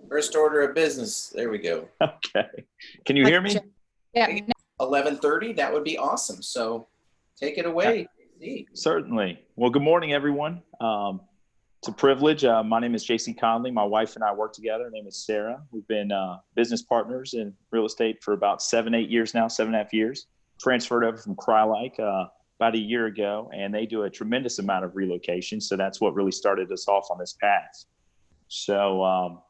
First order of business. There we go. Okay. Can you hear me? Yeah. 11:30. That would be awesome. So take it away. Certainly. Well, good morning, everyone. It's a privilege. My name is JC Connelly. My wife and I work together. Her name is Sarah. We've been business partners in real estate for about 7-8 years now, 7.5 years. Transferred over from Crylike about a year ago, and they do a tremendous amount of relocation. So that's what really started us off on this path. So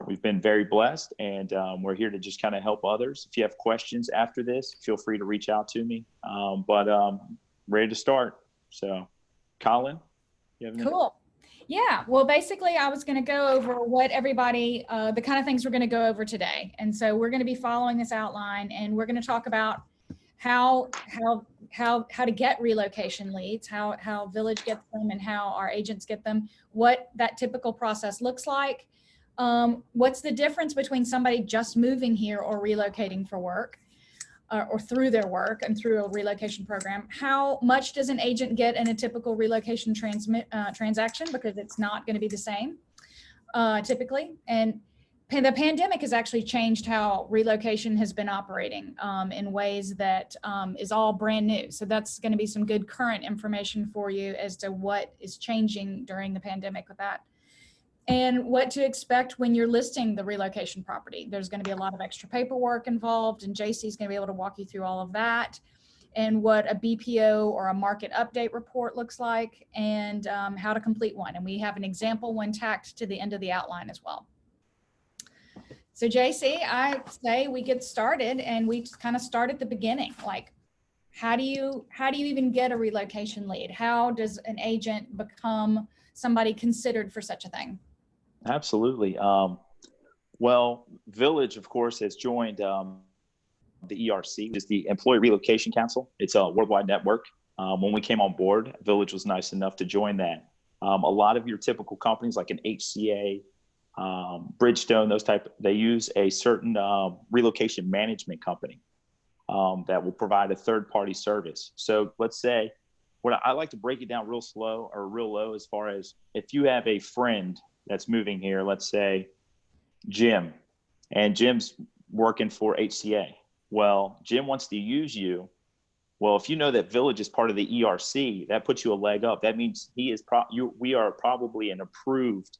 we've been very blessed, and we're here to just kind of help others. If you have questions after this, feel free to reach out to me. Ready to start. So, Collyn, you have anything? Cool. Yeah. Well, basically, I was going to go over what everybody, the kind of things we're going to go over today. And so we're going to be following this outline, and we're going to talk about how to get relocation leads, how Village gets them, and how our agents get them, what that typical process looks like. What's the difference between somebody just moving here or relocating for work, or through their work and through a relocation program? How much does an agent get in a typical relocation transaction? Because it's not going to be the same typically. And the pandemic has actually changed how relocation has been operating in ways that is all brand new. So that's going to be some good current information for you as to what is changing during the pandemic with that. And what to expect when you're listing the relocation property. There's going to be a lot of extra paperwork involved, and JC is going to be able to walk you through all of that, and what a BPO or a market update report looks like, and how to complete one. And we have an example one tacked to the end of the outline as well. So JC, I say we get started, and we kind of start at the beginning. Like, how do you even get a relocation lead? How does an agent become somebody considered for such a thing? Absolutely. Well, Village, of course, has joined the ERC, which is the Employee Relocation Council. It's a worldwide network. When we came on board, Village was nice enough to join that. A lot of your typical companies like an HCA, Bridgestone, they use a certain relocation management company that will provide a third-party service. So let's say, what I like to break it down real slow or real low, as far as if you have a friend that's moving here, let's say Jim, and Jim's working for HCA. Well, Jim wants to use you. Well, if you know that Village is part of the ERC, that puts you a leg up. That means we are probably an approved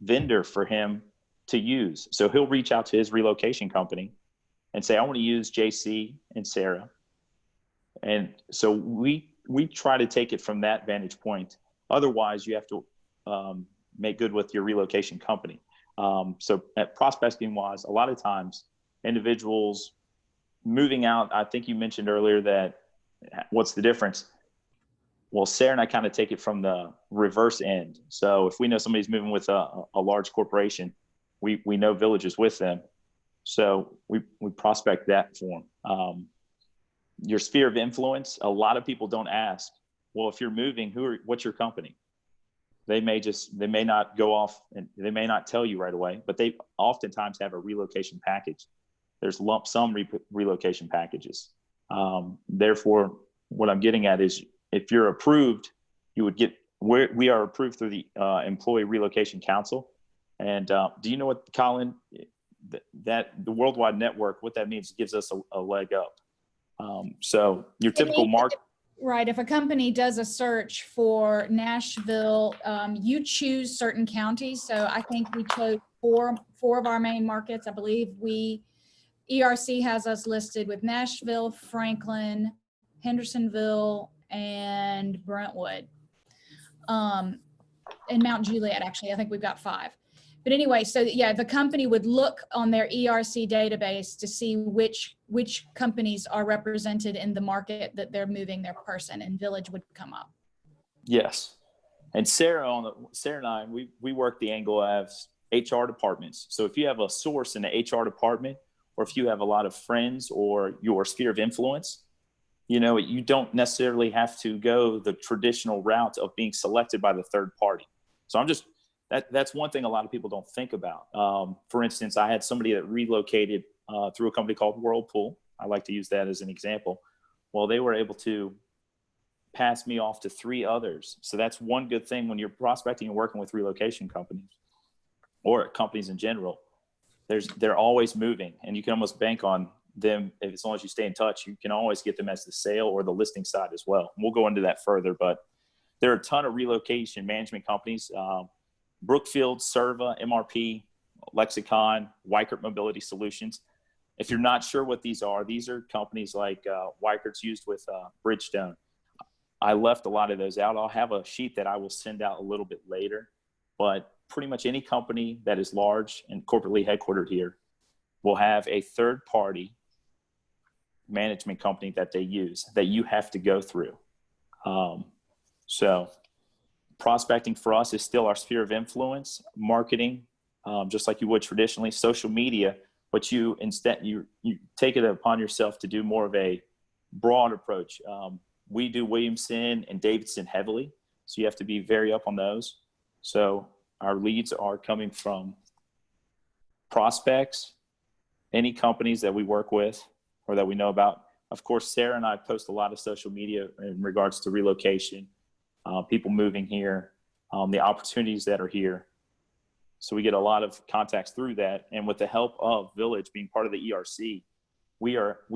vendor for him to use. So he'll reach out to his relocation company and say, I want to use JC and Sarah. And so we try to take it from that vantage point. Otherwise, you have to make good with your relocation company. So at prospecting wise, a lot of times individuals moving out, I think you mentioned earlier that what's the difference? Well, Sarah and I kind of take it from the reverse end. So if we know somebody's moving with a large corporation, we know Village is with them. So we prospect that for them. Your sphere of influence, a lot of people don't ask, well, if you're moving, what's your company? They may not go off, and they may not tell you right away, but they oftentimes have a relocation package. There's lump sum relocation packages. Therefore, what I'm getting at is, if you're approved, you would get, we are approved through the Employee Relocation Council. And do you know what, Collyn, that the worldwide network, what that means? It gives us a leg up. So your typical market. Right. If a company does a search for Nashville, you choose certain counties. So I think we chose four of our main markets. I believe ERC has us listed with Nashville, Franklin, Hendersonville, and Brentwood. And Mount Juliet, actually. I think we've got 5. But anyway, so yeah, the company would look on their ERC database to see which companies are represented in the market that they're moving their person, and Village would come up. Yes. And Sarah and I, we work the angle of HR departments. So if you have a source in the HR department, or if you have a lot of friends or your sphere of influence, you don't necessarily have to go the traditional route of being selected by the third party. So that's one thing a lot of people don't think about. For instance, I had somebody that relocated through a company called Whirlpool. I like to use that as an example. Well, they were able to pass me off to 3 others. So that's one good thing when you're prospecting and working with relocation companies. or companies in general, they're always moving, and you can almost bank on them. If as long as you stay in touch, you can always get them as the sale or the listing side as well. We'll go into that further, but there are a ton of relocation management companies: Brookfield, Serva, MRP, Lexicon, Weichert Mobility Solutions. If you're not sure what these are companies like Weichert's used with Bridgestone. I left a lot of those out. I'll have a sheet that I will send out a little bit later, but pretty much any company that is large and corporately headquartered here will have a third party management company that they use that you have to go through. So prospecting for us is still our sphere of influence, marketing, just like you would traditionally, social media, but you take it upon yourself to do more of a broad approach. We do Williamson and Davidson heavily, so you have to be very up on those. So our leads are coming from prospects, any companies that we work with or that we know about. Of course, Sarah and I post a lot of social media in regards to relocation, people moving here, the opportunities that are here. So we get a lot of contacts through that. And with the help of Village being part of the ERC, we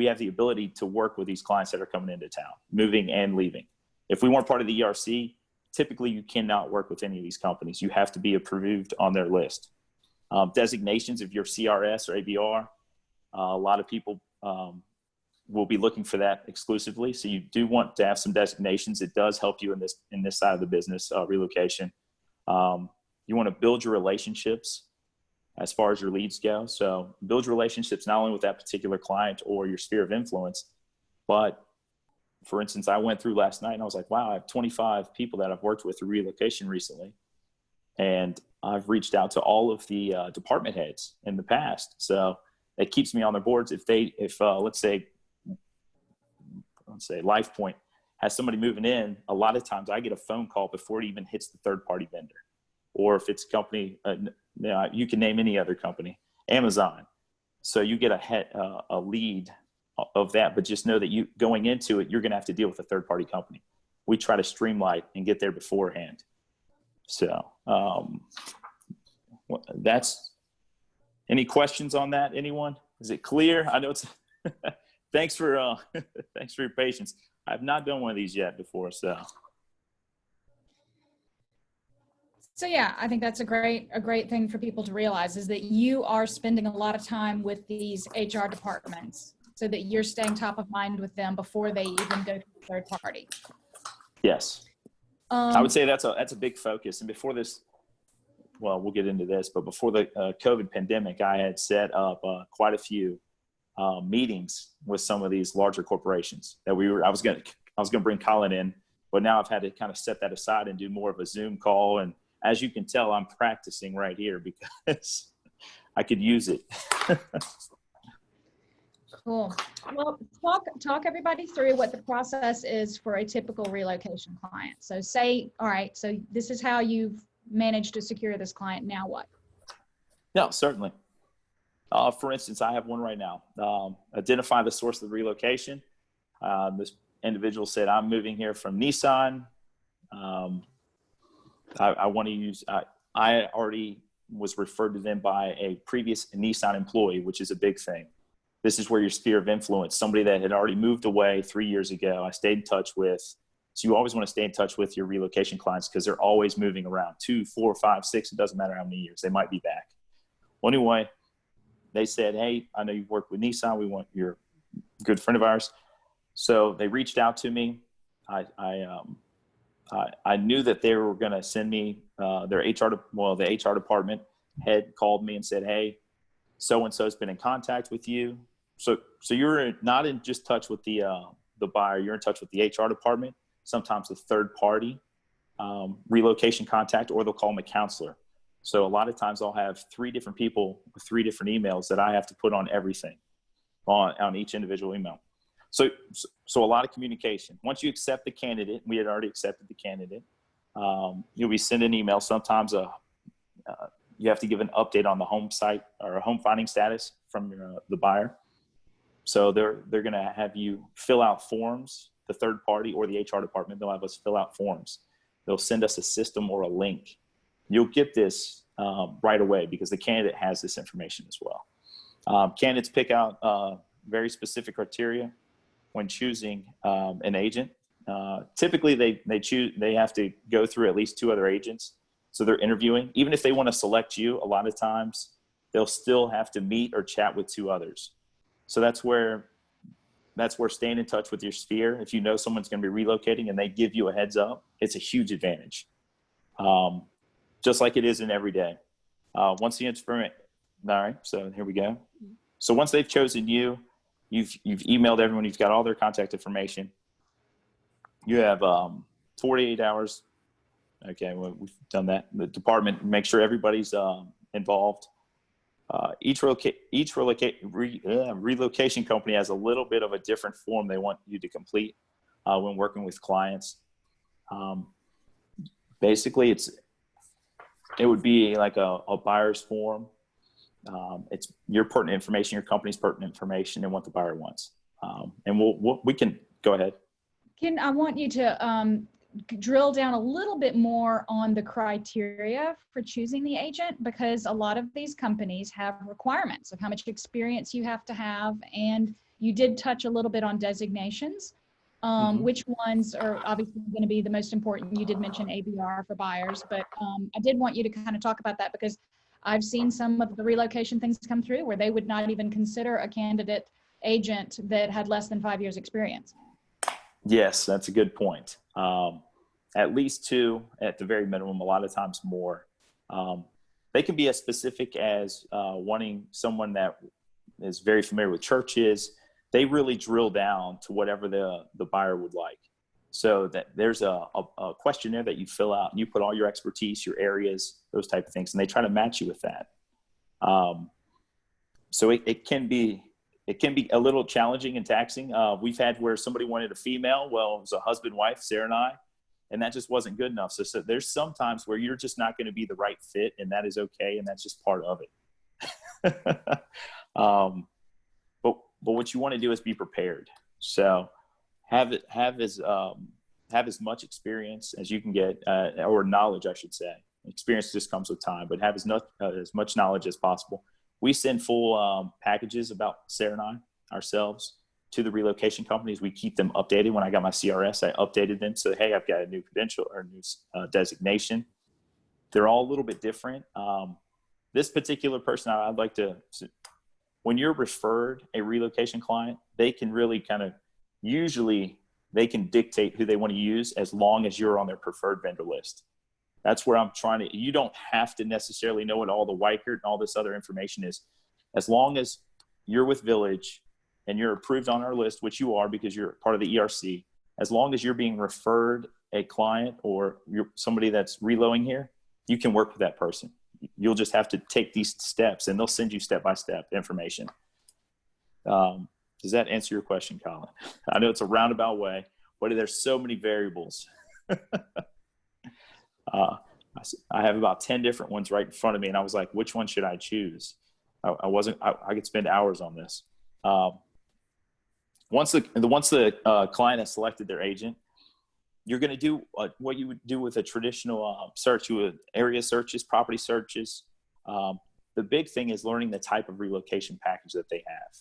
have the ability to work with these clients that are coming into town, moving and leaving. If we weren't part of the ERC, typically you cannot work with any of these companies. You have to be approved on their list. Designations, if you're CRS or ABR, a lot of people will be looking for that exclusively. So you do want to have some designations. It does help you in this side of the business, relocation. You want to build your relationships as far as your leads go. So build relationships not only with that particular client or your sphere of influence, but for instance, I went through last night and I was like, wow, I have 25 people that I've worked with through relocation recently. And I've reached out to all of the department heads in the past. So it keeps me on their boards. If let's say LifePoint has somebody moving in, a lot of times I get a phone call before it even hits the third party vendor. Or if it's a company, you can name any other company, Amazon. So you get a lead of that, but just know that you going into it, you're going to have to deal with a third party company. We try to streamline and get there beforehand. So that's, any questions on that? Anyone? Is it clear? I know it's, thanks for your patience. I've not done one of these yet before. So yeah, I think that's a great thing for people to realize is that you are spending a lot of time with these HR departments so that you're staying top of mind with them before they even go to the third party. Yes. I would say that's a big focus. And before this, well, we'll get into this, but before the COVID pandemic, I had set up quite a few meetings with some of these larger corporations that I was going to bring Collyn in, but now I've had to kind of set that aside and do more of a Zoom call. And as you can tell, I'm practicing right here because I could use it. Cool. Well, talk everybody through what the process is for a typical relocation client. So all right, so this is how you've managed to secure this client. Now what? No, certainly. For instance, I have one right now. Identify the source of the relocation. This individual said, I'm moving here from Nissan. I want to use, I already was referred to them by a previous Nissan employee, which is a big thing. This is where your sphere of influence, somebody that had already moved away 3 years ago, I stayed in touch with. So you always want to stay in touch with your relocation clients because they're always moving around 2, 4, 5, 6. It doesn't matter how many years. They might be back. Well, anyway, they said, hey, I know you've worked with Nissan. We want your good friend of ours. So they reached out to me. I knew that they were going to send me the HR department head called me and said, hey, so-and-so has been in contact with you. So you're not in just touch with the buyer, you're in touch with the HR department, sometimes the third party relocation contact, or they'll call them a counselor. So a lot of times I'll have 3 different people with 3 different emails that I have to put on everything on each individual email. So a lot of communication. Once you accept the candidate, we had already accepted the candidate, you'll be sent an email. Sometimes you have to give an update on the home site or home finding status from the buyer. So they're going to have you fill out forms, the third party or the HR department. They'll have us fill out forms. They'll send us a system or a link. You'll get this right away because the candidate has this information as well. Candidates pick out very specific criteria when choosing an agent. Typically, they have to go through at least 2 other agents. So they're interviewing. Even if they want to select you, a lot of times they'll still have to meet or chat with 2 others. So that's where staying in touch with your sphere, if you know someone's going to be relocating and they give you a heads up, it's a huge advantage. Just like it is in every day. Once the information, all right, so here we go. So once they've chosen you, you've emailed everyone, you've got all their contact information. You have 48 hours. Okay, well, we've done that. The department, make sure everybody's involved. Each relocation company has a little bit of a different form they want you to complete when working with clients. Basically, it would be like a buyer's form. It's your pertinent information, your company's pertinent information, and what the buyer wants. And we can go ahead. I want you to drill down a little bit more on the criteria for choosing the agent, because a lot of these companies have requirements of how much experience you have to have. And you did touch a little bit on designations. Which ones are obviously going to be the most important? You did mention ABR for buyers, but I did want you to kind of talk about that, because I've seen some of the relocation things come through where they would not even consider a candidate agent that had less than 5 years experience. Yes, that's a good point. At least 2 at the very minimum, a lot of times more. They can be as specific as wanting someone that is very familiar with churches. They really drill down to whatever the buyer would like. So that there's a questionnaire that you fill out and you put all your expertise, your areas, those type of things, and they try to match you with that. So it can be a little challenging and taxing. We've had where somebody wanted a female. Well, it was a husband, wife, Sarah and I, and that just wasn't good enough. So there's some times where you're just not going to be the right fit, and that is okay. And that's just part of it. But what you want to do is be prepared. So have as much experience as you can get, or knowledge, I should say. Experience just comes with time, but have as much knowledge as possible. We send full packages about Sarah and I ourselves to the relocation companies. We keep them updated. When I got my CRS, I updated them. So, hey, I've got a new credential or new designation. They're all a little bit different. This particular person, I'd like to, when you're referred a relocation client, they can really usually they can dictate who they want to use as long as you're on their preferred vendor list. That's where I'm trying to, you don't have to necessarily know what all the Weichert and all this other information is. As long as you're with Village and you're approved on our list, which you are because you're part of the ERC, as long as you're being referred a client or you're somebody that's reloading here, you can work with that person. You'll just have to take these steps and they'll send you step-by-step information. Does that answer your question, Collyn? I know it's a roundabout way, but there's so many variables. I have about 10 different ones right in front of me, and I was like, which one should I choose? I could spend hours on this. Once the client has selected their agent, you're going to do what you would do with a traditional search. You would area searches, property searches. The big thing is learning the type of relocation package that they have.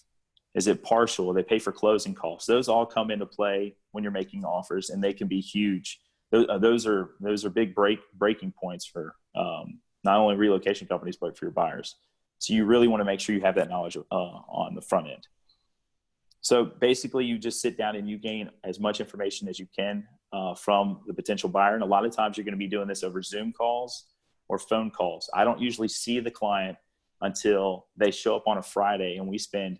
Is it partial? They pay for closing costs. Those all come into play when you're making offers, and they can be huge. Those are big breaking points for not only relocation companies, but for your buyers. So you really want to make sure you have that knowledge on the front end. So basically you just sit down and you gain as much information as you can from the potential buyer. And a lot of times you're going to be doing this over Zoom calls or phone calls. I don't usually see the client until they show up on a Friday, and we spend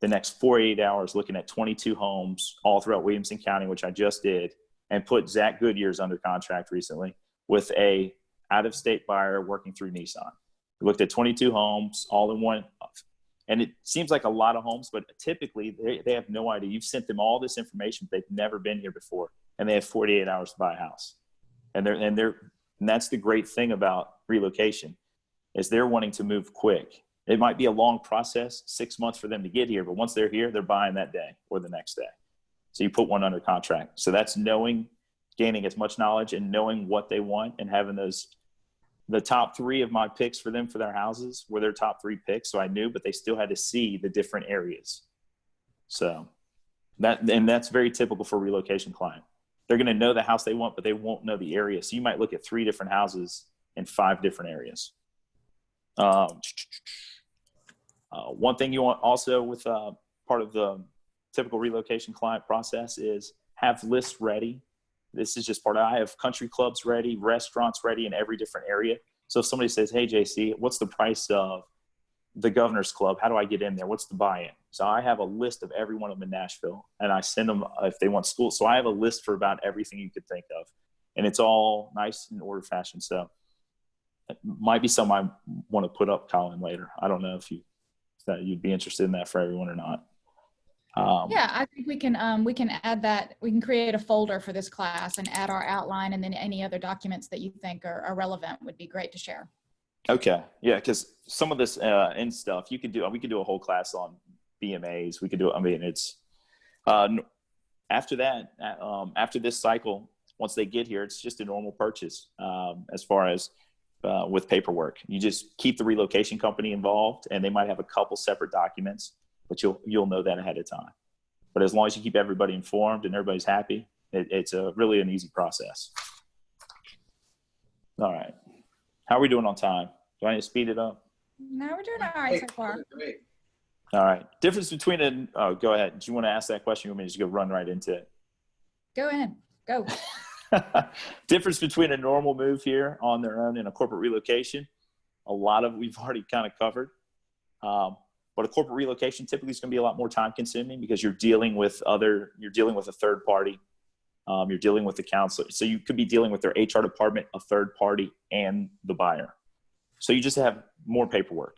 the next 48 hours looking at 22 homes all throughout Williamson County, which I just did, and put Zach Goodyear's under contract recently with a out-of-state buyer working through Nissan. We looked at 22 homes all in one. And it seems like a lot of homes, but typically they have no idea. You've sent them all this information. They've never been here before, and they have 48 hours to buy a house. And that's the great thing about relocation is they're wanting to move quick. It might be a long process, 6 months for them to get here, but once they're here, they're buying that day or the next day. So you put one under contract. So that's gaining as much knowledge and knowing what they want and having those the top 3 of my picks for them for their houses were their top 3 picks. So I knew, but they still had to see the different areas. So that's very typical for a relocation client. They're going to know the house they want, but they won't know the area. So you might look at 3 different houses in 5 different areas. One thing you want also with part of the typical relocation client process is have lists ready. This is just part of, I have country clubs ready, restaurants ready in every different area. So if somebody says, hey, JC, what's the price of the Governor's Club? How do I get in there? What's the buy-in? So I have a list of every one of them in Nashville, and I send them if they want school. So I have a list for about everything you could think of, and it's all nice in order fashion. So it might be something I want to put up, Collyn, later. I don't know if you'd be interested in that for everyone or not. Yeah, I think we can add that. We can create a folder for this class and add our outline, and then any other documents that you think are relevant would be great to share. Okay. Yeah. Because some of this end stuff we could do a whole class on BMAs. We could do it. I mean, it's after that, after this cycle, once they get here, it's just a normal purchase as far as with paperwork. You just keep the relocation company involved, and they might have a couple separate documents, but you'll know that ahead of time. But as long as you keep everybody informed and everybody's happy, it's really an easy process. All right. How are we doing on time? Do I need to speed it up? No, we're doing all right so far. Great. All right. Difference between go ahead. Do you want to ask that question? You want me to just go run right into it? Go ahead. Go. Difference between a normal move here on their own and a corporate relocation. A lot of we've already kind of covered. But a corporate relocation typically is going to be a lot more time consuming because you're dealing with a third party. You're dealing with the counselor. So you could be dealing with their HR department, a third party, and the buyer. So you just have more paperwork,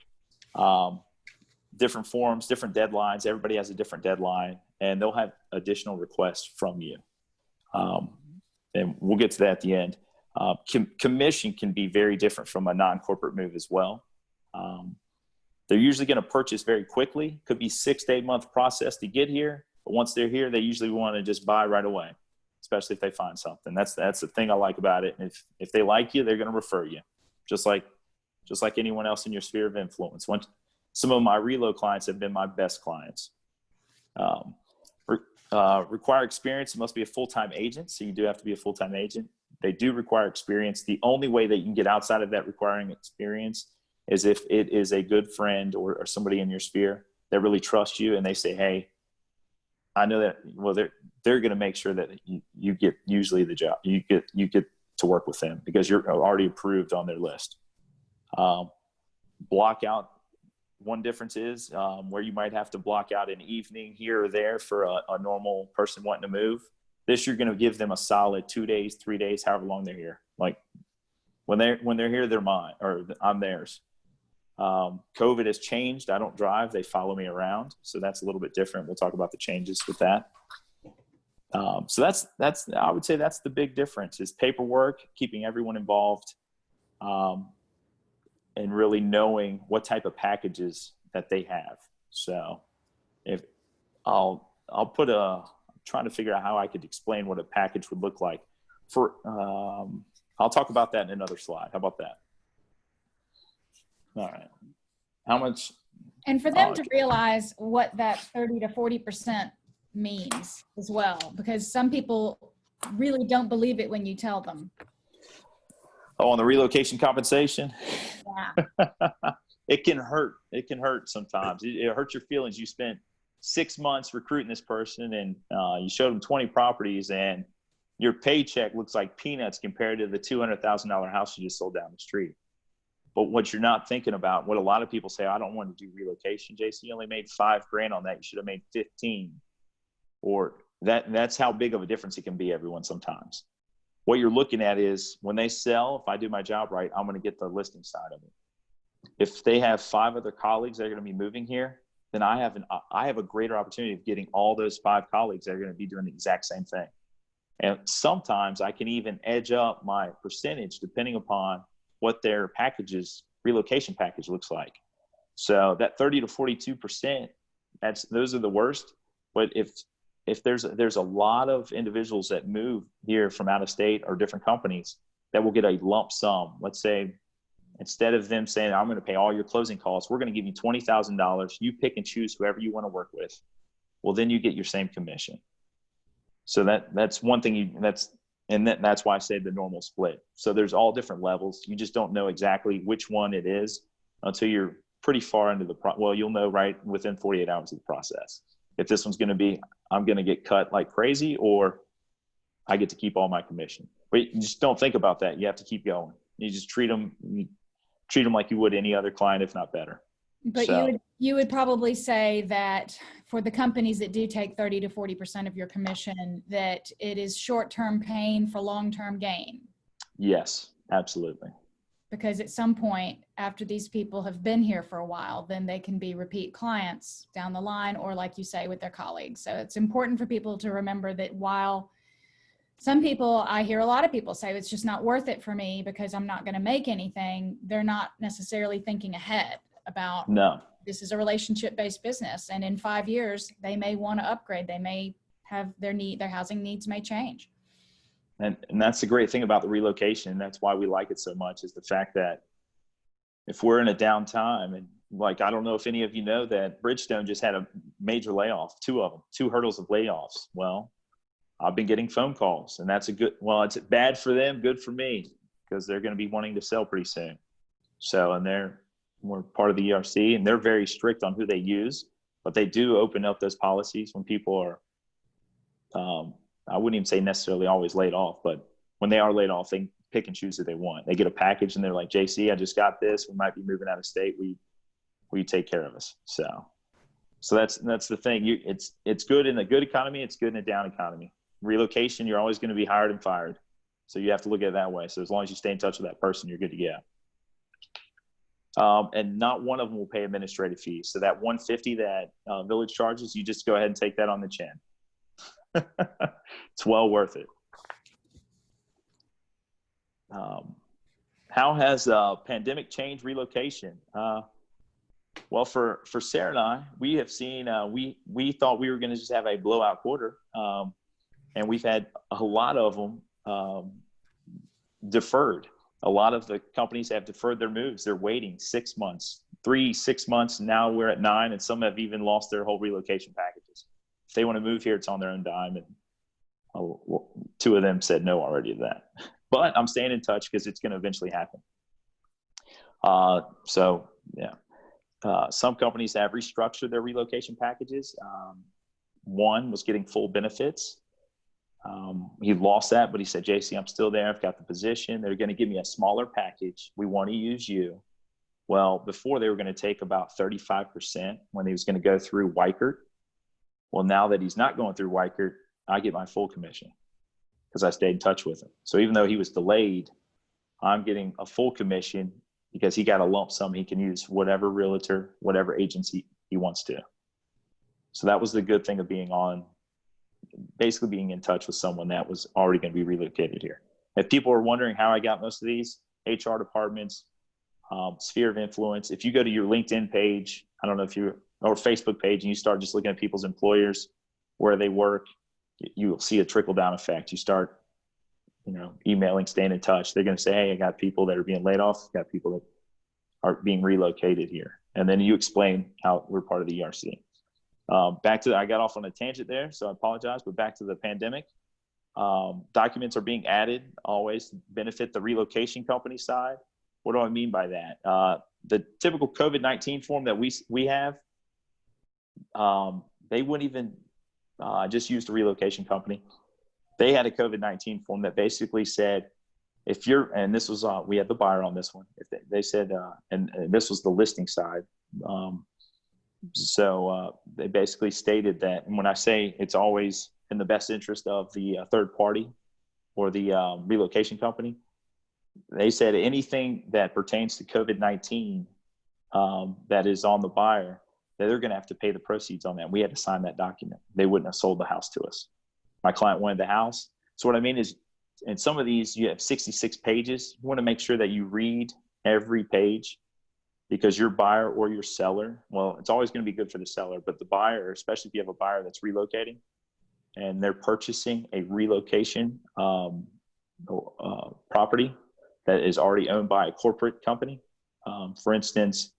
different forms, different deadlines. Everybody has a different deadline, and they'll have additional requests from you. And we'll get to that at the end. Commission can be very different from a non-corporate move as well. They're usually going to purchase very quickly. Could be 6 to 8 month process to get here. But once they're here, they usually want to just buy right away, especially if they find something. That's the thing I like about it. And if they like you, they're going to refer you, just like anyone else in your sphere of influence. Some of my reload clients have been my best clients. Require experience. It must be a full-time agent. So you do have to be a full-time agent. They do require experience. The only way that you can get outside of that requiring experience is if it is a good friend or somebody in your sphere that really trusts you, and they say, hey, I know that, well, they're going to make sure that you get usually the job. You get to work with them because you're already approved on their list. Block out. One difference is where you might have to block out an evening here or there for a normal person wanting to move. This, you're going to give them a solid 2 days, 3 days, however long they're here. Like when they're here, they're mine, or I'm theirs. COVID has changed. I don't drive. They follow me around. So that's a little bit different. We'll talk about the changes with that. So that's, I would say that's the big difference is paperwork, keeping everyone involved, and really knowing what type of packages that they have. So if I'm trying to figure out how I could explain what a package would look like I'll talk about that in another slide. How about that? All right. How much? And for them to realize what that 30 to 40% means as well, because some people really don't believe it when you tell them. Oh, on the relocation compensation? Yeah. It can hurt. It can hurt sometimes. It hurts your feelings. You spent 6 months recruiting this person, and you showed them 20 properties, and your paycheck looks like peanuts compared to the $200,000 house you just sold down the street. But what you're not thinking about, what a lot of people say, I don't want to do relocation, JC, you only made $5,000 on that. You should have made 15. Or that's how big of a difference it can be, everyone, sometimes. What you're looking at is when they sell, if I do my job right, I'm going to get the listing side of it. If they have 5 other colleagues that are going to be moving here, then I have a greater opportunity of getting all those 5 colleagues that are going to be doing the exact same thing. And sometimes I can even edge up my percentage depending upon what their relocation package looks like. So that 30 to 42%, those are the worst. But if there's a lot of individuals that move here from out of state or different companies that will get a lump sum, let's say Instead of them saying, I'm going to pay all your closing costs, we're going to give you $20,000. You pick and choose whoever you want to work with. Well, then you get your same commission. So that's one thing that's why I say the normal split. So there's all different levels. You just don't know exactly which one it is until you're pretty far into well, you'll know right within 48 hours of the process. If this one's going to be, I'm going to get cut like crazy, or I get to keep all my commission. But you just don't think about that. You have to keep going. You just treat them like you would any other client, if not better. But So, you would probably say that for the companies that do take 30 to 40% of your commission, that it is short-term pain for long-term gain. yes, absolutely. Because at some point after these people have been here for a while, then they can be repeat clients down the line, or like you say, with their colleagues. So it's important for people to remember that while some people, I hear a lot of people say it's just not worth it for me because I'm not going to make anything, they're not necessarily thinking ahead about, No. This is a relationship-based business, and in 5 years they may want to upgrade. They may have their housing needs may change. And that's the great thing about the relocation. That's why we like it so much, is the fact that if we're in a downtime, and like, I don't know if any of you know that Bridgestone just had a major layoff, 2 of them, 2 hurdles of layoffs. Well, I've been getting phone calls, and that's it's bad for them, good for me, because they're going to be wanting to sell pretty soon. So, and we're part of the ERC, and they're very strict on who they use, but they do open up those policies when people are, I wouldn't even say necessarily always laid off, but when they are laid off, they pick and choose who they want. They get a package and they're like, JC, I just got this. We might be moving out of state. Will you take care of us? So that's the thing. It's good in a good economy. It's good in a down economy. Relocation, you're always going to be hired and fired. So you have to look at it that way. So as long as you stay in touch with that person, you're good to go. And not one of them will pay administrative fees. So that $150 that Village charges, you just go ahead and take that on the chin. It's well worth it. How has pandemic changed relocation? Well, for Sarah and I, we have seen, we thought we were going to just have a blowout quarter. And we've had a lot of them deferred. A lot of the companies have deferred their moves. They're waiting 6 months, 6 months. Now we're at 9, and some have even lost their whole relocation packages. If they want to move here, it's on their own dime. And 2 of them said no already to that. But I'm staying in touch because it's going to eventually happen. So yeah, some companies have restructured their relocation packages. One was getting full benefits. He lost that, but he said, JC, I'm still there. I've got the position. They're going to give me a smaller package. We want to use you. Well, before they were going to take about 35% when he was going to go through Weichert. Well, now that he's not going through Weichert, I get my full commission because I stayed in touch with him. So even though he was delayed, I'm getting a full commission because he got a lump sum. He can use whatever realtor, whatever agency he wants to. So that was the good thing of basically being in touch with someone that was already going to be relocated here. If people are wondering how I got most of these, HR departments, sphere of influence, if you go to your LinkedIn page, I don't know or Facebook page, and you start just looking at people's employers, where they work, you will see a trickle down effect. You start, emailing, staying in touch. They're going to say, hey, I got people that are being laid off. I got people that are being relocated here. And then you explain how we're part of the ERC. I got off on a tangent there, so I apologize, but back to the pandemic. Documents are being added, always benefit the relocation company side. What do I mean by that? The typical COVID-19 form that we have, they wouldn't even just use the relocation company. They had a COVID-19 form that basically said, and this was, we had the buyer on this one. If they said, and this was the listing side. So they basically stated that, and when I say it's always in the best interest of the third party or the relocation company, they said anything that pertains to COVID-19 that is on the buyer, that they're going to have to pay the proceeds on that. We had to sign that document. They wouldn't have sold the house to us. My client wanted the house. So what I mean is, in some of these, you have 66 pages. You want to make sure that you read every page, because your buyer or your seller, well, it's always going to be good for the seller, but the buyer, especially if you have a buyer that's relocating and they're purchasing a relocation property, that is already owned by a corporate company. For instance,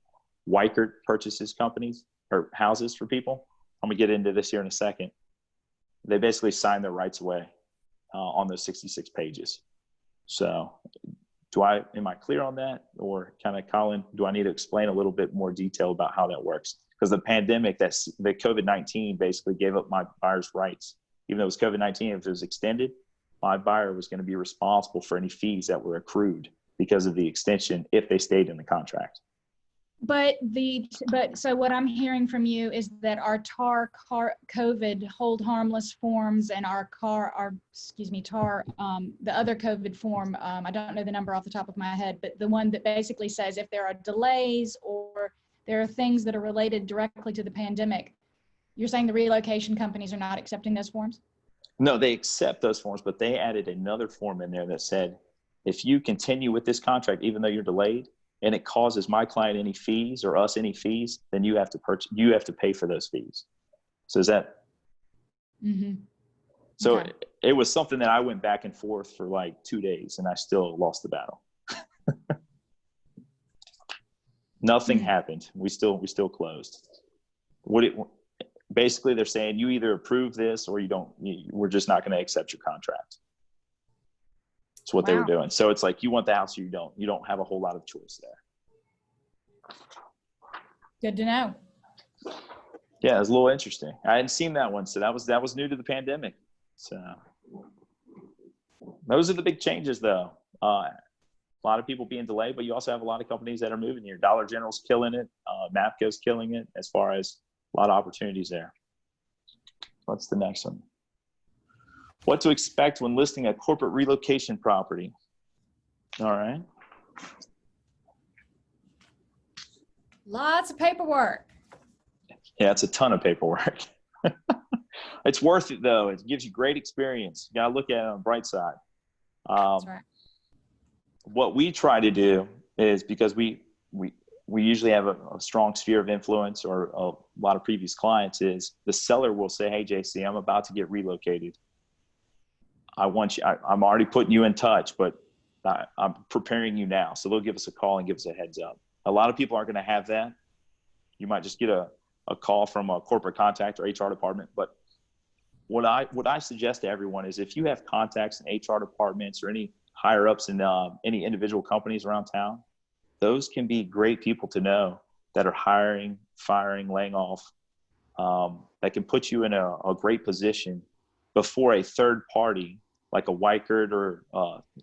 Weichert purchases companies or houses for people. I'm gonna get into this here in a second. They basically sign their rights away on those 66 pages. So am I clear on that? Or kind of, Collyn, do I need to explain a little bit more detail about how that works? Because the pandemic, the COVID-19 basically gave up my buyer's rights. Even though it was COVID-19, if it was extended, my buyer was going to be responsible for any fees that were accrued because of the extension if they stayed in the contract. But so what I'm hearing from you is that our COVID hold harmless forms and the other COVID form, I don't know the number off the top of my head, but the one that basically says if there are delays or there are things that are related directly to the pandemic, you're saying the relocation companies are not accepting those forms? No, they accept those forms, but they added another form in there that said, if you continue with this contract, even though you're delayed, and it causes my client any fees or us any fees, then you have to pay for those fees. So is that? Mm-hmm. So okay. it was something that I went back and forth for like 2 days, and I still lost the battle. Nothing happened. We still closed. Basically, they're saying you either approve this or you don't. We're just not going to accept your contract. That's what they were doing. So it's like, you want the house or you don't. You don't have a whole lot of choice there. Good to know. Yeah, it was a little interesting. I hadn't seen that one, so that was new to the pandemic. So those are the big changes, though. A lot of people being delayed, but you also have a lot of companies that are moving here. Dollar General's killing it. Mapco's killing it as far as a lot of opportunities there. What's the next one? What to expect when listing a corporate relocation property. All right. Lots of paperwork. Yeah, it's a ton of paperwork. It's worth it, though. It gives you great experience. You got to look at it on the bright side. That's right. What we try to do is, because we usually have a strong sphere of influence, or a lot of previous clients, is the seller will say, hey, JC, I'm about to get relocated. I'm already putting you in touch, but I'm preparing you now. So they'll give us a call and give us a heads up. A lot of people aren't going to have that. You might just get a call from a corporate contact or HR department. But what I suggest to everyone is, if you have contacts in HR departments or any higher ups in any individual companies around town, those can be great people to know that are hiring, firing, laying off, that can put you in a great position before a third party like a Weichert or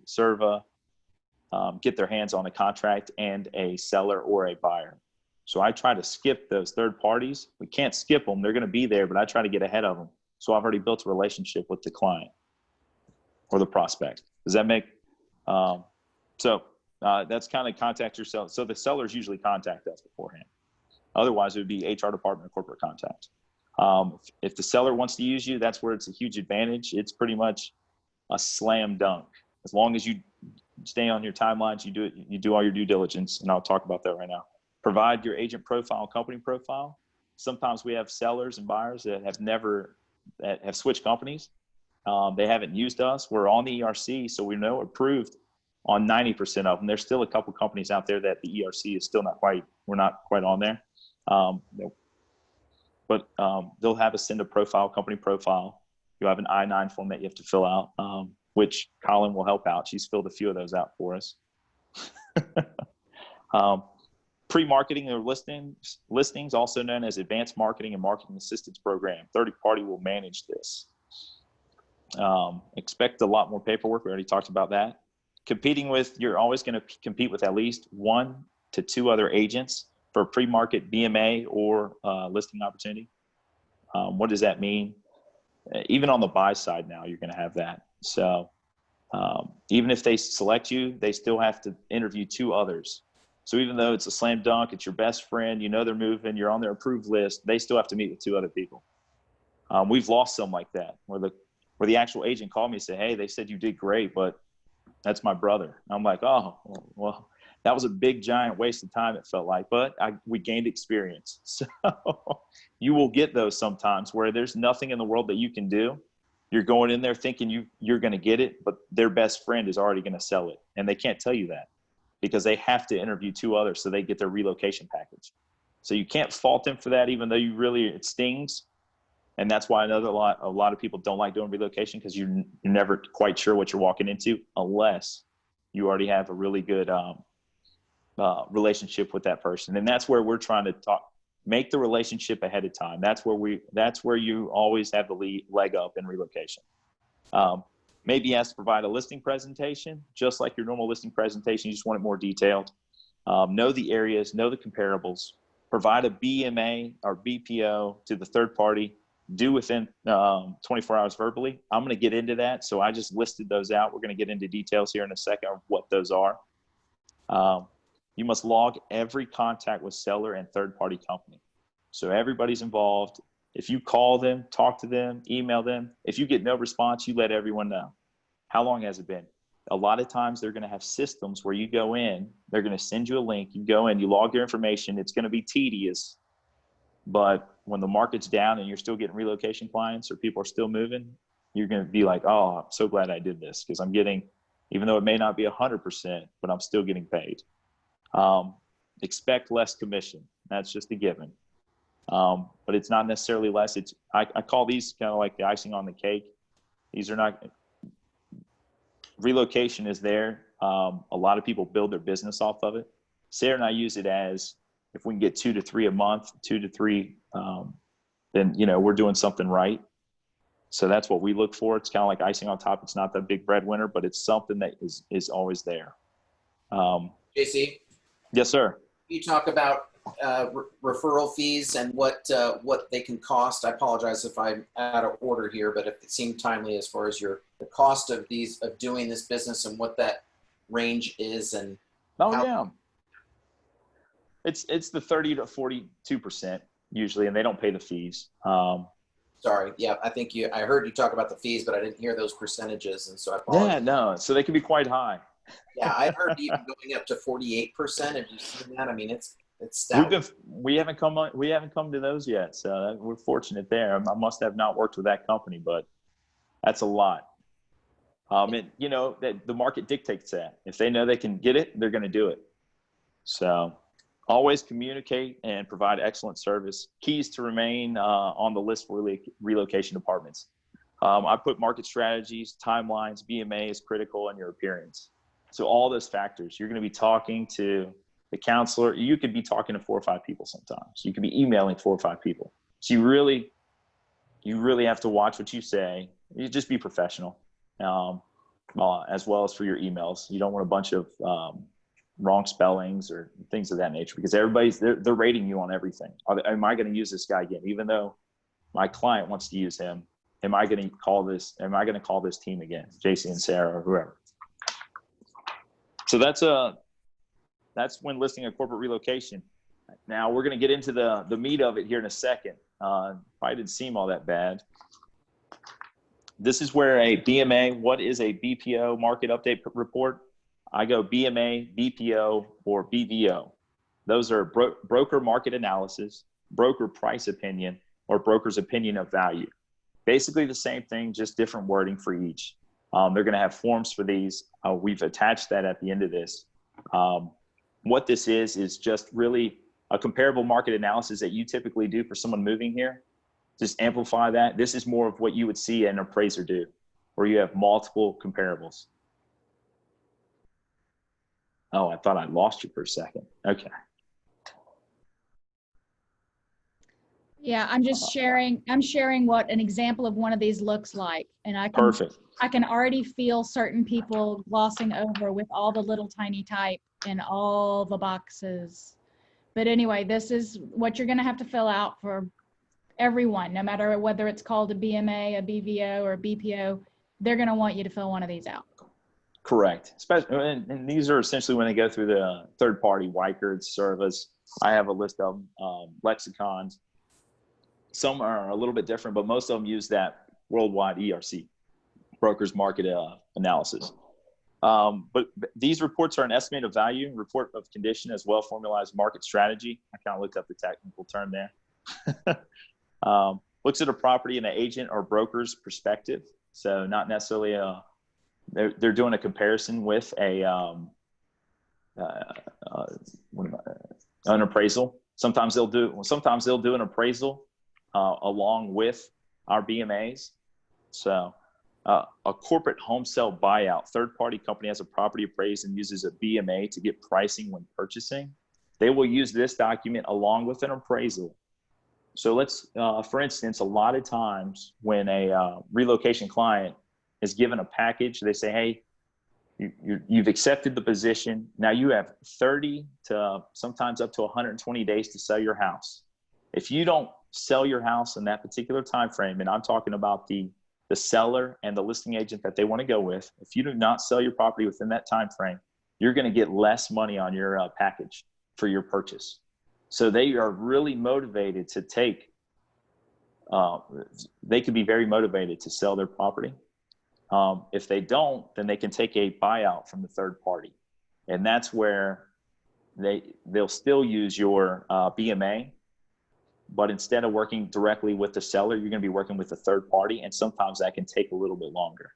Serva get their hands on a contract and a seller or a buyer. So I try to skip those third parties. We can't skip them. They're going to be there, but I try to get ahead of them. So I've already built a relationship with the client or the prospect. Does that make that's kind of contact yourself. So the sellers usually contact us beforehand. Otherwise, it would be HR department or corporate contact. If the seller wants to use you, that's where it's a huge advantage. It's pretty much a slam dunk. As long as you stay on your timelines, you do all your due diligence, and I'll talk about that right now. Provide your agent profile, company profile. Sometimes we have sellers and buyers that have switched companies. They haven't used us. We're on the ERC, so we know approved on 90% of them. There's still a couple companies out there that the ERC is still we're not quite on there. But they'll have us send a profile, company profile. You'll have an I-9 form that you have to fill out, which Collyn will help out. She's filled a few of those out for us. Pre-marketing or listings, also known as advanced marketing and marketing assistance program. Third party will manage this. Expect a lot more paperwork. We already talked about that. You're always going to compete with at least 1 to 2 other agents for pre-market BMA or listing opportunity. What does that mean? Even on the buy side now, you're going to have that. So even if they select you, they still have to interview 2 others. So even though it's a slam dunk, it's your best friend, you know they're moving, you're on their approved list, they still have to meet with 2 other people. We've lost some like that, where the actual agent called me and said, hey, they said you did great, but that's my brother. And I'm like, oh, well, that was a big, giant waste of time, it felt like, but we gained experience. So you will get those sometimes where there's nothing in the world that you can do. You're going in there thinking you're going to get it, but their best friend is already going to sell it. And they can't tell you that because they have to interview 2 others so they get their relocation package. So you can't fault them for that, even though it stings. And that's why a lot of people don't like doing relocation, because you're never quite sure what you're walking into unless you already have a really good relationship with that person. And that's where we're trying to make the relationship ahead of time. That's where you always have the leg up in relocation. Maybe you have to provide a listing presentation, just like your normal listing presentation. You just want it more detailed. Know the areas, know the comparables, provide a BMA or BPO to the third party, due within 24 hours verbally. I'm going to get into that. So I just listed those out. We're going to get into details here in a second of what those are. You must log every contact with seller and third-party company. So everybody's involved. If you call them, talk to them, email them, if you get no response, you let everyone know. How long has it been? A lot of times they're going to have systems where you go in, they're going to send you a link, you go in, you log your information. It's going to be tedious, but when the market's down and you're still getting relocation clients or people are still moving, you're going to be like, oh, I'm so glad I did this, because I'm getting, even though it may not be 100%, but I'm still getting paid. Expect less commission. That's just a given. But it's not necessarily less. I call these kind of like the icing on the cake. These are not, relocation is there. A lot of people build their business off of it. Sarah and I use it as, if we can get 2 to 3 a month, 2 to 3, then, we're doing something right. So that's what we look for. It's kind of like icing on top. It's not the big breadwinner, but it's something that is always there. JC? Yes, sir. You talk about referral fees and what they can cost. I apologize if I'm out of order here, but if it seemed timely as far as the cost of doing this business and what that range is. And yeah, it's the 30 to 42% usually, and they don't pay the fees. Sorry. Yeah, I heard you talk about the fees, but I didn't hear those percentages, and so I apologize. Yeah, no. So they can be quite high. Yeah, I've heard even going up to 48%. Have you seen that? I mean, it's staggering. We haven't come to those yet, so we're fortunate there. I must have not worked with that company, but that's a lot. And that the market dictates that. If they know they can get it, they're going to do it. So always communicate and provide excellent service. Keys to remain on the list for relocation departments. I put market strategies, timelines, BMA is critical, and your appearance. So all those factors, you're going to be talking to the counselor. You could be talking to 4 or 5 people sometimes. You could be emailing 4 or 5 people. So you really have to watch what you say. You just be professional, as well as for your emails. You don't want a bunch of wrong spellings or things of that nature, because they're rating you on everything. Am I going to use this guy again? Even though my client wants to use him, am I going to call this team again, JC and Sarah or whoever? So that's when listing a corporate relocation. Now we're going to get into the meat of it here in a second. Probably didn't seem all that bad. This is where a BMA, what is a BPO market update report? I go BMA, BPO, or BVO. Those are broker market analysis, broker price opinion, or broker's opinion of value. Basically the same thing, just different wording for each. They're going to have forms for these. We've attached that at the end of this. What this is just really a comparable market analysis that you typically do for someone moving here. Just amplify that. This is more of what you would see an appraiser do, where you have multiple comparables. Oh, I thought I lost you for a second. Okay. Yeah, I'm just sharing. I'm sharing what an example of one of these looks like, and Perfect. I can already feel certain people glossing over with all the little tiny type in all the boxes. But anyway, this is what you're going to have to fill out for everyone, no matter whether it's called a BMA, a BVO, or a BPO. They're going to want you to fill one of these out. Correct. Especially, and these are essentially when they go through the third-party Weichert, Service. I have a list of lexicons. Some are a little bit different, but most of them use that worldwide ERC, broker's market analysis. But these reports are an estimate of value, report of condition, as well formalized market strategy. I kind of looked up the technical term there. Looks at a property in an agent or broker's perspective. So not necessarily they're doing a comparison with an appraisal. Sometimes they'll do an appraisal along with our BMAs. So a corporate home sale buyout, third-party company has a property appraised and uses a BMA to get pricing when purchasing. They will use this document along with an appraisal. So let's, for instance, a lot of times when a relocation client is given a package, they say, hey, you've accepted the position. Now you have 30 to sometimes up to 120 days to sell your house. If you don't sell your house in that particular time frame, and I'm talking about the seller and the listing agent that they want to go with, if you do not sell your property within that time frame, you're going to get less money on your package for your purchase. So they are really motivated to take, they could be very motivated to sell their property. If they don't, then they can take a buyout from the third party. And that's where they'll still use your BMA, but instead of working directly with the seller, you're going to be working with a third party. And sometimes that can take a little bit longer.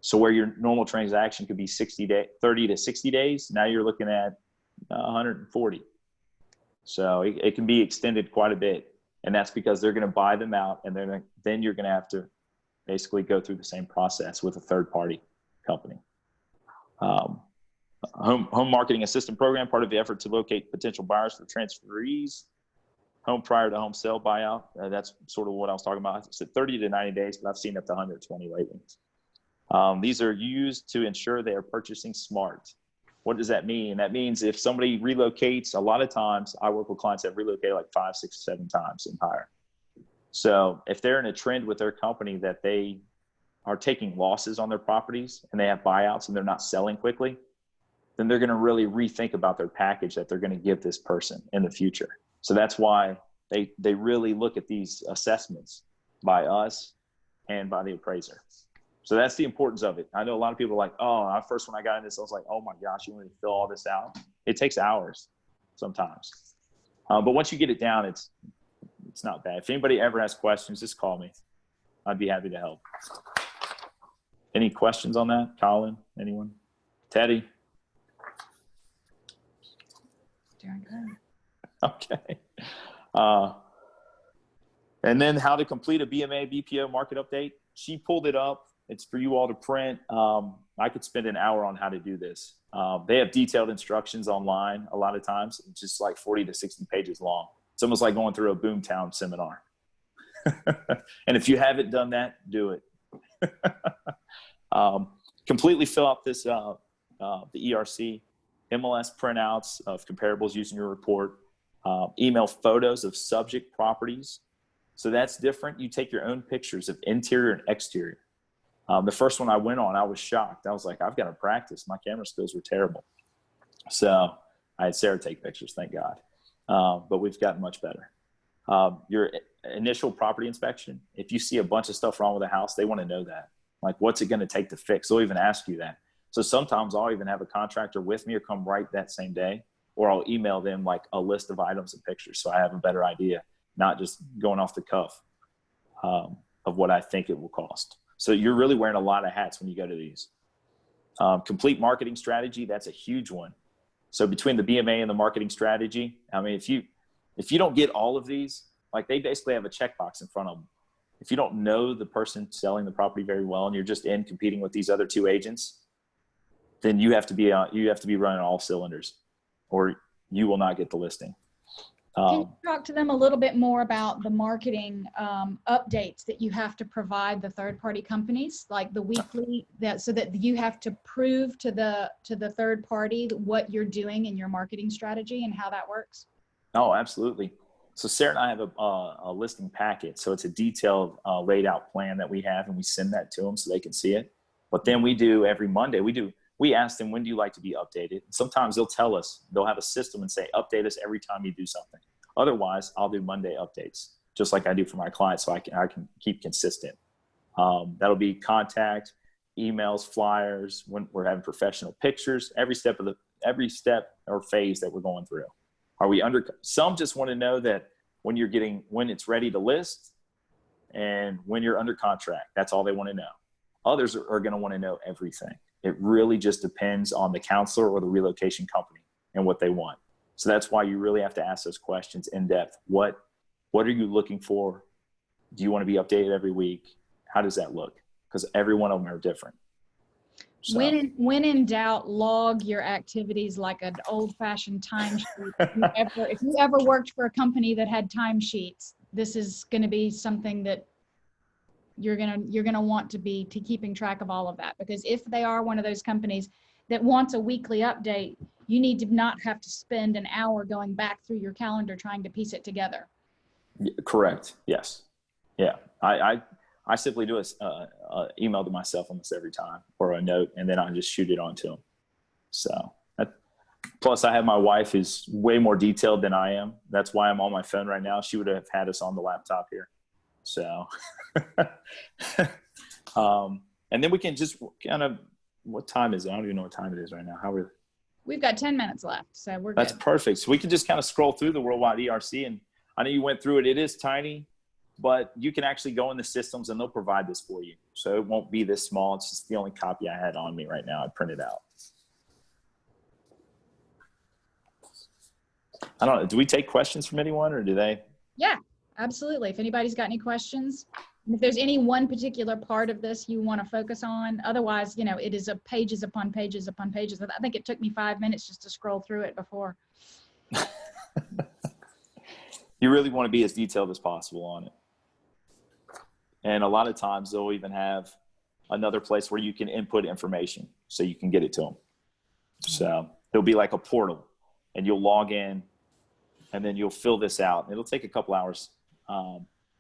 So where your normal transaction could be 30 to 60 days, now you're looking at 140. So it can be extended quite a bit. And that's because they're going to buy them out, and then you're going to have to basically go through the same process with a third party company. Home marketing assistant program, part of the effort to locate potential buyers for transferees. Home prior to home sale buyout. That's sort of what I was talking about. I said 30 to 90 days, but I've seen up to 120 lately. These are used to ensure they are purchasing smart. What does that mean? That means if somebody relocates, a lot of times I work with clients that relocate like 5, 6, 7 times and higher. So if they're in a trend with their company that they are taking losses on their properties and they have buyouts and they're not selling quickly, then they're going to really rethink about their package that they're going to give this person in the future. So that's why they really look at these assessments by us and by the appraiser. So that's the importance of it. I know a lot of people are like, oh, when I got into this, I was like, oh my gosh, you want me to fill all this out? It takes hours sometimes. But once you get it down, it's not bad. If anybody ever has questions, just call me. I'd be happy to help. Any questions on that? Collyn, anyone? Teddy? Doing good. Okay. And then how to complete a BMA BPO market update. She pulled it up. It's for you all to print. I could spend an hour on how to do this. They have detailed instructions online a lot of times. It's just like 40 to 60 pages long. It's almost like going through a Boomtown seminar. And if you haven't done that, do it. Completely fill out this, the ERC, MLS printouts of comparables using your report, email photos of subject properties. So that's different. You take your own pictures of interior and exterior. The first one I went on, I was shocked. I was like, I've got to practice. My camera skills were terrible. So I had Sarah take pictures, thank God. But we've gotten much better. Your initial property inspection, if you see a bunch of stuff wrong with the house, they want to know that. Like, what's it going to take to fix? They'll even ask you that. So sometimes I'll even have a contractor with me or come right that same day, or I'll email them like a list of items and pictures so I have a better idea, not just going off the cuff of what I think it will cost. So you're really wearing a lot of hats when you go to these. Complete marketing strategy, that's a huge one. So between the BMA and the marketing strategy, I mean, if you don't get all of these, like they basically have a checkbox in front of them. If you don't know the person selling the property very well and you're just competing with these other 2 agents, then you have to be running all cylinders, or you will not get the listing. Can you talk to them a little bit more about the marketing updates that you have to provide the third-party companies, like the weekly, so that you have to prove to the third party what you're doing in your marketing strategy and how that works? Oh, absolutely. So Sarah and I have a listing packet. So it's a detailed laid out plan that we have, and we send that to them so they can see it. But then we do every Monday, we ask them, when do you like to be updated? And sometimes they'll tell us, they'll have a system and say, update us every time you do something. Otherwise, I'll do Monday updates, just like I do for my clients, so I can keep consistent. That'll be contact, emails, flyers, when we're having professional pictures, every step or phase that we're going through. Some just want to know that when it's ready to list and when you're under contract, that's all they want to know. Others are going to want to know everything. It really just depends on the counselor or the relocation company and what they want. So that's why you really have to ask those questions in depth. What are you looking for? Do you want to be updated every week? How does that look? Because every one of them are different. So. When in doubt, log your activities like an old-fashioned timesheet. If you ever worked for a company that had timesheets, this is going to be something that you're gonna want to be keeping track of all of that, because if they are one of those companies that wants a weekly update, you need to not have to spend an hour going back through your calendar trying to piece it together. Correct. Yes. Yeah. I simply do a email to myself almost every time, or a note, and then I just shoot it on to them. So plus I have my wife who's way more detailed than I am. That's why I'm on my phone right now. She would have had us on the laptop here. So, and then we can just kind of, what time is it? I don't even know what time it is right now. We've got 10 minutes left, so we're That's good. perfect. So we can just kind of scroll through the Worldwide ERC, and I know you went through it. It is tiny, but you can actually go in the systems and they'll provide this for you. So it won't be this small. It's just the only copy I had on me right now. I printed out. I don't know. Do we take questions from anyone, or do they? Yeah, absolutely. If anybody's got any questions, and if there's any one particular part of this you want to focus on, otherwise, it is pages upon pages upon pages. I think it took me 5 minutes just to scroll through it before. You really want to be as detailed as possible on it. And a lot of times they'll even have another place where you can input information so you can get it to them. So there'll be like a portal, and you'll log in, and then you'll fill this out. It'll take a couple hours.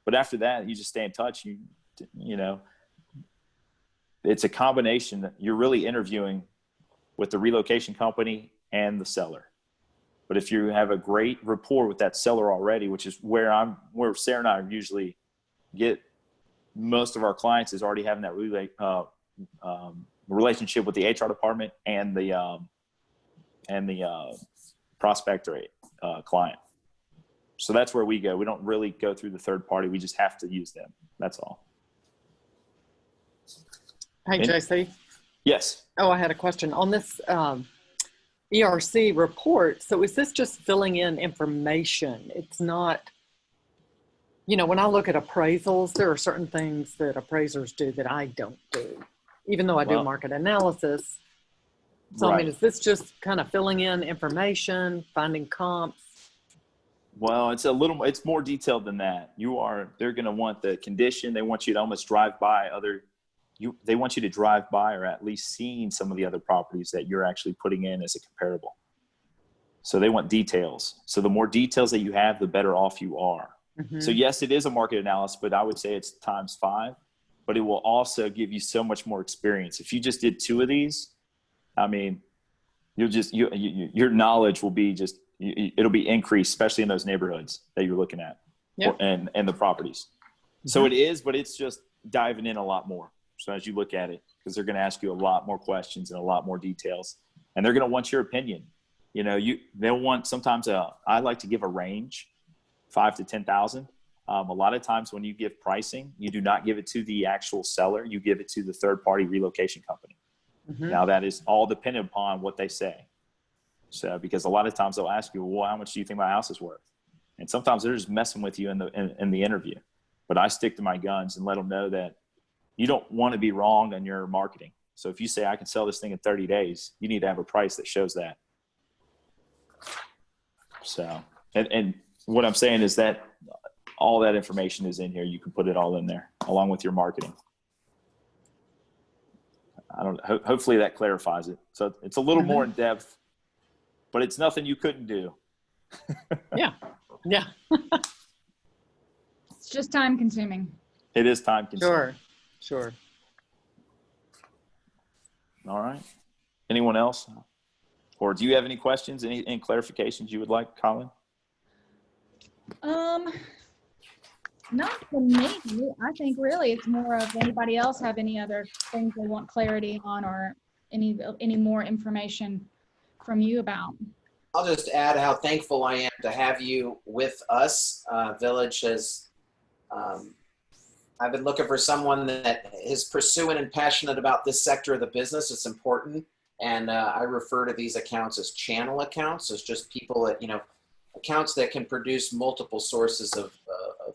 But after that, you just stay in touch. You know, it's a combination that you're really interviewing with the relocation company and the seller. But if you have a great rapport with that seller already, which is where Sarah and I usually get most of our clients, is already having that relationship with the HR department and the prospect or client. So that's where we go. We don't really go through the third party. We just have to use them. That's all. Hey, JC. Yes. Oh, I had a question on this ERC report. So is this just filling in information? It's not, when I look at appraisals, there are certain things that appraisers do that I don't do, even though I do market analysis. So, right. I mean, is this just kind of filling in information, finding comps? Well, it's more detailed than that. They're going to want the condition. They want you to almost drive by they want you to drive by, or at least seeing some of the other properties that you're actually putting in as a comparable. So they want details. So the more details that you have, the better off you are. Mm-hmm. So yes, it is a market analysis, but I would say it's ×5, but it will also give you so much more experience. If you just did 2 of these, I mean, your knowledge will be it'll be increased, especially in those neighborhoods that you're looking at. Yep. and the properties. Mm-hmm. So it is, but it's just diving in a lot more. So as you look at it, because they're going to ask you a lot more questions and a lot more details, and they're going to want your opinion. They'll want, sometimes I like to give a range, 5 to 10,000. A lot of times when you give pricing, you do not give it to the actual seller. You give it to the third party relocation company. Mm-hmm. Now that is all dependent upon what they say. So, because a lot of times they'll ask you, well, how much do you think my house is worth? And sometimes they're just messing with you in the interview. But I stick to my guns and let them know that you don't want to be wrong on your marketing. So if you say I can sell this thing in 30 days, you need to have a price that shows that. So, and what I'm saying is that all that information is in here. You can put it all in there along with your marketing. Hopefully that clarifies it. So it's a little more in depth, but it's nothing you couldn't do. Yeah. It's just time consuming. It is time consuming. Sure. All right. Anyone else? Or do you have any questions, any clarifications you would like, Collyn? Not for me. I think really it's more of anybody else have any other things they want clarity on, or any more information from you about. I'll just add how thankful I am to have you with us. Village has I've been looking for someone that is pursuing and passionate about this sector of the business. It's important. And I refer to these accounts as channel accounts. It's just people that, accounts that can produce multiple sources of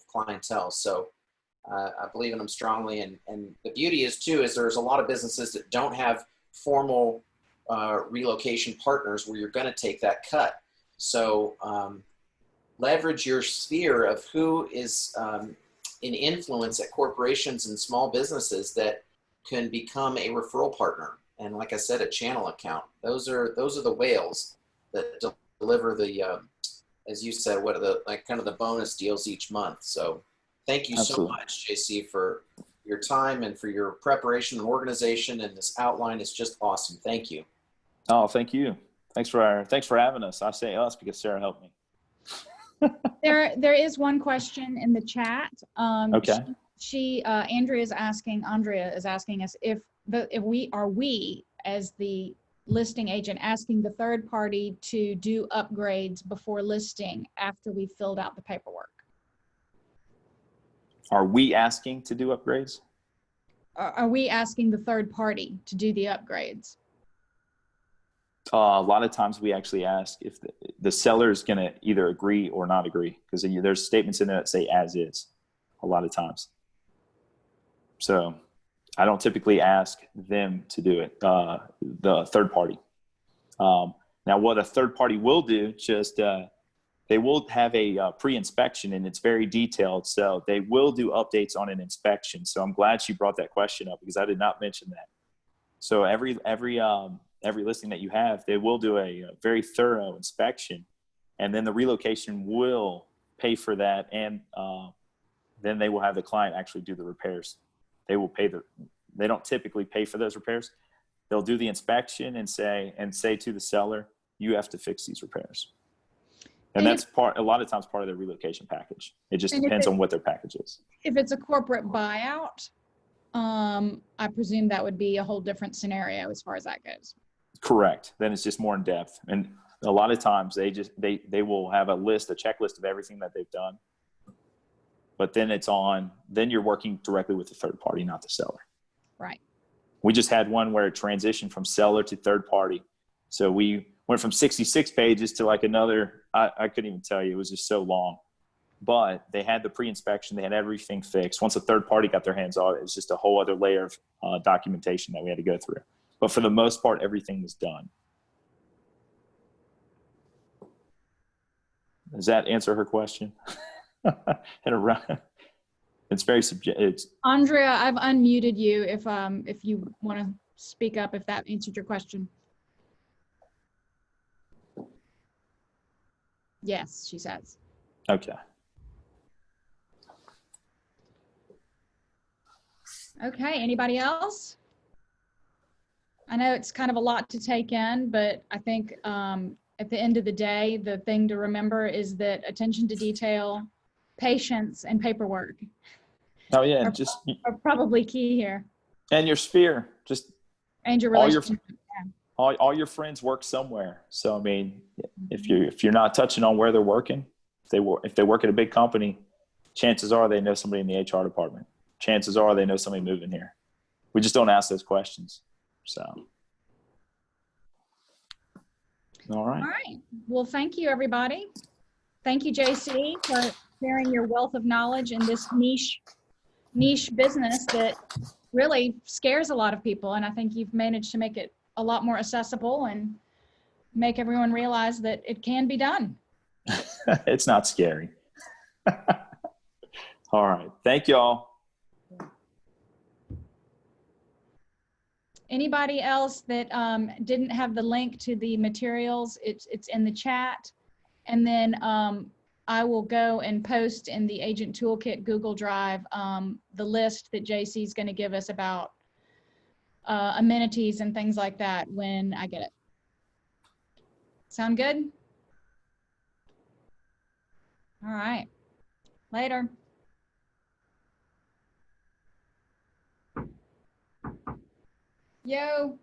clientele. So I believe in them strongly. And the beauty is too, is there's a lot of businesses that don't have formal relocation partners where you're going to take that cut. So leverage your sphere of who is in influence at corporations and small businesses that can become a referral partner. And like I said, a channel account. Those are the whales that deliver the, as you said, what are the kind of the bonus deals each month. So thank you so much, JC, for your time and for your preparation and organization. And this outline is just awesome. Thank you. Oh, thank you. Thanks for having us. I say us because Sarah helped me. There is one question in the chat. Okay. Andrea is asking us if we as the listing agent asking the third party to do upgrades before listing after we filled out the paperwork. Are we asking to do upgrades? Are we asking the third party to do the upgrades? A lot of times we actually ask if the seller is going to either agree or not agree, because there's statements in there that say as is a lot of times. So I don't typically ask them to do it, the third party. Now, what a third party will do, they will have a pre-inspection, and it's very detailed. So they will do updates on an inspection. So I'm glad she brought that question up because I did not mention that. So every listing that you have, they will do a very thorough inspection, and then the relocation will pay for that, and then they will have the client actually do the repairs. They will pay they don't typically pay for those repairs. They'll do the inspection and say to the seller, you have to fix these repairs. And that's a lot of times part of their relocation package. It just depends on what their package is. If it's a corporate buyout, I presume that would be a whole different scenario as far as that goes. Correct. Then it's just more in depth. And a lot of times they will have a checklist of everything that they've done. But then then you're working directly with the third party, not the seller. Right. We just had one where it transitioned from seller to third party. So we went from 66 pages to like another, I couldn't even tell you, it was just so long. But they had the pre-inspection, they had everything fixed. Once a third party got their hands on it, it was just a whole other layer of documentation that we had to go through. But for the most part, everything was done. Does that answer her question? It's very subjective. Andrea, I've unmuted you if you want to speak up, if that answered your question. Yes, she says. Okay. Okay, anybody else? I know it's kind of a lot to take in, but I think at the end of the day, the thing to remember is that attention to detail, patience, and paperwork are probably key here. And your sphere, and your relationship. All your friends work somewhere. So I mean, if you're not touching on where they're working, if they work at a big company, chances are they know somebody in the HR department. Chances are they know somebody moving here. We just don't ask those questions. So. All right. All right. Well, thank you, everybody. Thank you, JC, for sharing your wealth of knowledge in this niche business that really scares a lot of people. And I think you've managed to make it a lot more accessible and make everyone realize that it can be done. It's not scary. All right. Thank y'all. Anybody else that didn't have the link to the materials, it's in the chat. And then I will go and post in the Agent Toolkit Google Drive the list that JC is going to give us about amenities and things like that when I get it. Sound good? All right. Later. Yo.